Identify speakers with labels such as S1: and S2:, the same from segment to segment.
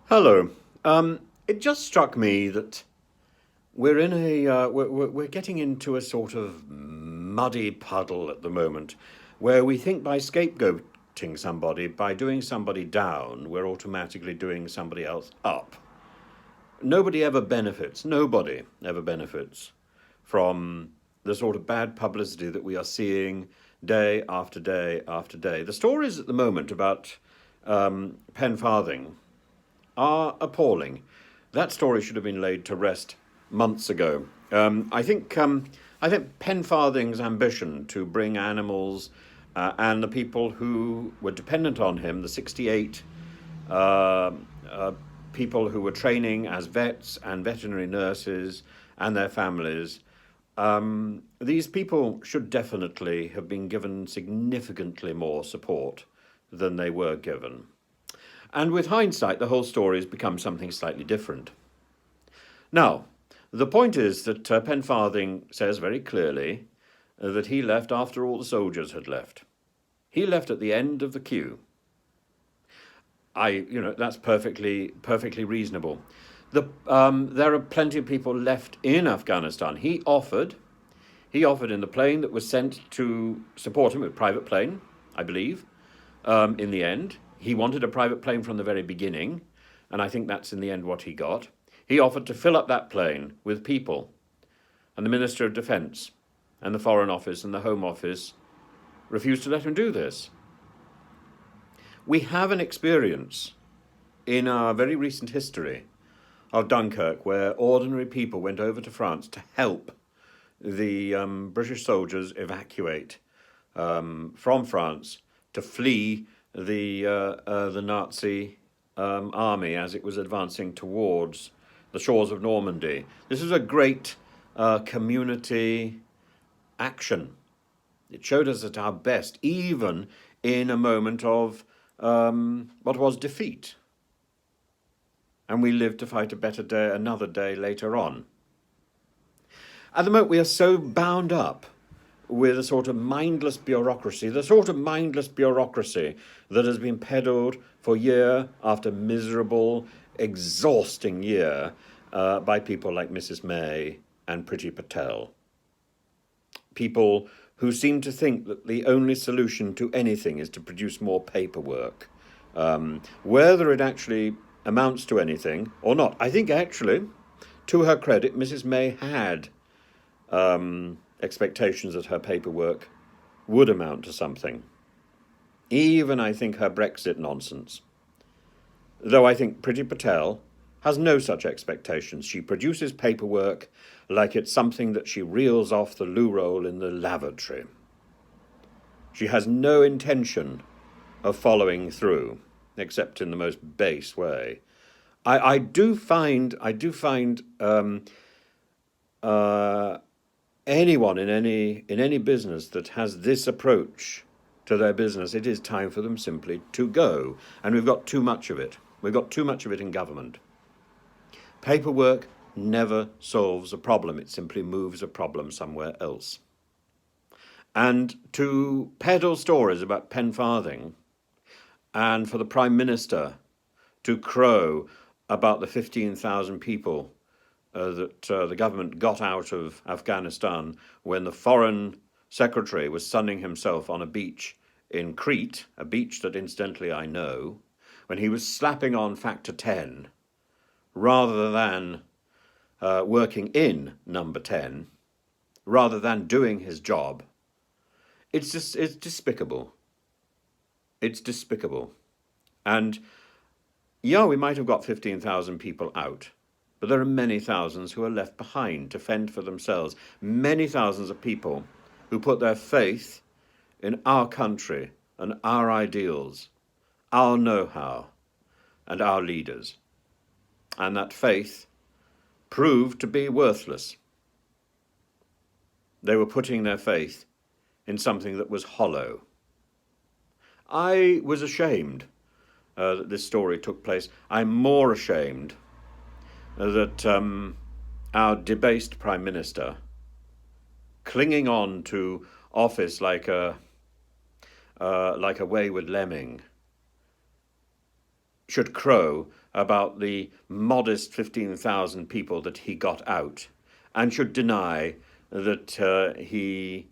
S1: Hello. It just struck me that we're getting into a sort of muddy puddle at the moment, where we think by scapegoating somebody, by doing somebody down, we're automatically doing somebody else up. Nobody ever benefits. Nobody ever benefits from the sort of bad publicity that we are seeing day after day after day. The stories at the moment about Pen Farthing are appalling. That story should have been laid to rest months ago. I think Penfarthing's ambition to bring animals and the people who were dependent on him, the 68 uh, uh, people who were training as vets and veterinary nurses and their families, these people should definitely have been given significantly more support than they were given. And with hindsight, the whole story has become something slightly different. Now, the point is that Penfarthing says very clearly that he left after all the soldiers had left. He left at the end of the queue. That's perfectly reasonable. There are plenty of people left in Afghanistan. He offered in the plane that was sent to support him, a private plane, I believe. In the end, he wanted a private plane from the very beginning, and I think that's in the end what he got. He offered to fill up that plane with people, and the Minister of Defence and the Foreign Office and the Home Office refused to let him do this. We have an experience in our very recent history of Dunkirk where ordinary people went over to France to help the British soldiers evacuate from France to flee the Nazi army as it was advancing towards the shores of Normandy. This is a great community action. It showed us at our best, even in a moment of what was defeat. And we lived to fight a better day another day later on. At the moment, we are so bound up with a sort of mindless bureaucracy, the sort of mindless bureaucracy that has been peddled for year after miserable, exhausting year by people like Mrs. May and Priti Patel. People who seem to think that the only solution to anything is to produce more paperwork. Whether it actually amounts to anything or not. I think actually, to her credit, Mrs. May had expectations that her paperwork would amount to something. Even, I think, her Brexit nonsense. Though I think Priti Patel has no such expectations. She produces paperwork like it's something that she reels off the loo roll in the lavatory. She has no intention of following through, except in the most base way. I do find anyone in any business that has this approach to their business, it is time for them simply to go. And we've got too much of it. We've got too much of it in government. Paperwork never solves a problem. It simply moves a problem somewhere else. And to peddle stories about Pen Farthing and for the Prime Minister to crow about the 15,000 people that the government got out of Afghanistan when the Foreign Secretary was sunning himself on a beach in Crete, a beach that incidentally I know, when he was slapping on factor 10 rather than working in number 10, rather than doing his job. It's despicable. It's despicable. And yeah, we might have got 15,000 people out, but there are many thousands who are left behind to fend for themselves. Many thousands of people who put their faith in our country and our ideals, our know-how, and our leaders. And that faith proved to be worthless. They were putting their faith in something that was hollow. I was ashamed that this story took place. I'm more ashamed that our debased Prime Minister, clinging on to office like a wayward lemming, should crow about the modest 15,000 people that he got out, and should deny that he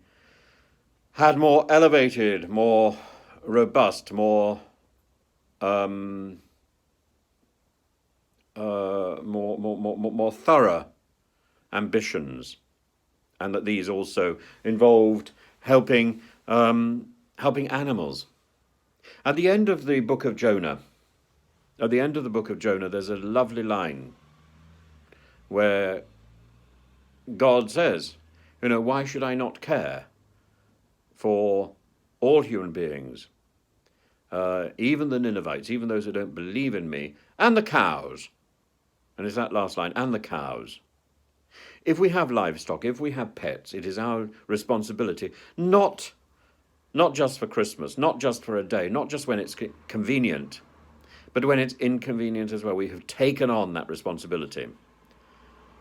S1: had more elevated, more robust, um, more thorough ambitions, and that these also involved helping animals. At the end of the book of Jonah, there's a lovely line where God says, why should I not care for all human beings, even the Ninevites, even those who don't believe in me, and the cows? And it's that last line, and the cows. If we have livestock, if we have pets, it is our responsibility, not just for Christmas, not just for a day, not just when it's convenient, but when it's inconvenient as well. We have taken on that responsibility.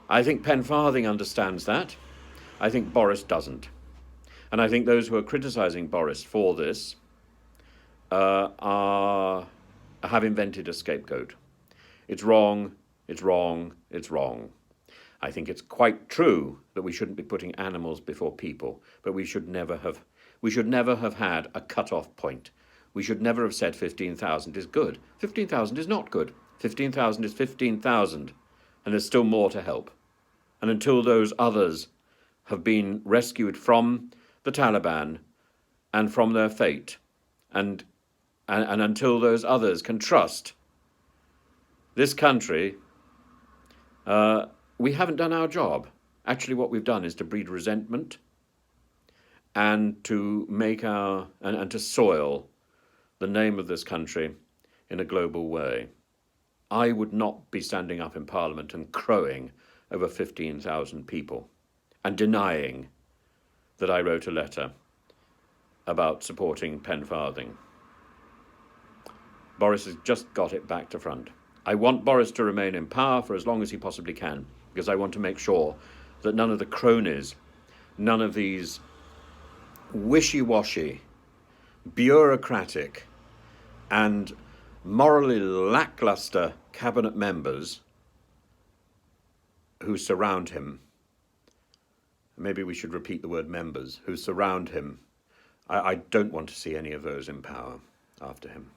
S1: I think Pen Farthing understands that. I think Boris doesn't. And I think those who are criticising Boris for this have invented a scapegoat. It's wrong, it's wrong, it's wrong. I think it's quite true that we shouldn't be putting animals before people, but we should never have had a cut-off point. We should never have said 15,000 is good. 15,000 is not good. 15,000 is 15,000, and there's still more to help. And until those others have been rescued from the Taliban and from their fate, and until those others can trust this country, we haven't done our job. Actually, what we've done is to breed resentment and to make and to soil the name of this country in a global way. I would not be standing up in Parliament and crowing over 15,000 people and denying that I wrote a letter about supporting Pen Farthing. Boris has just got it back to front. I want Boris to remain in power for as long as he possibly can, because I want to make sure that none of the cronies, none of these wishy-washy, bureaucratic and morally lackluster cabinet members who surround him, maybe we should repeat the word members, who surround him, I don't want to see any of those in power after him.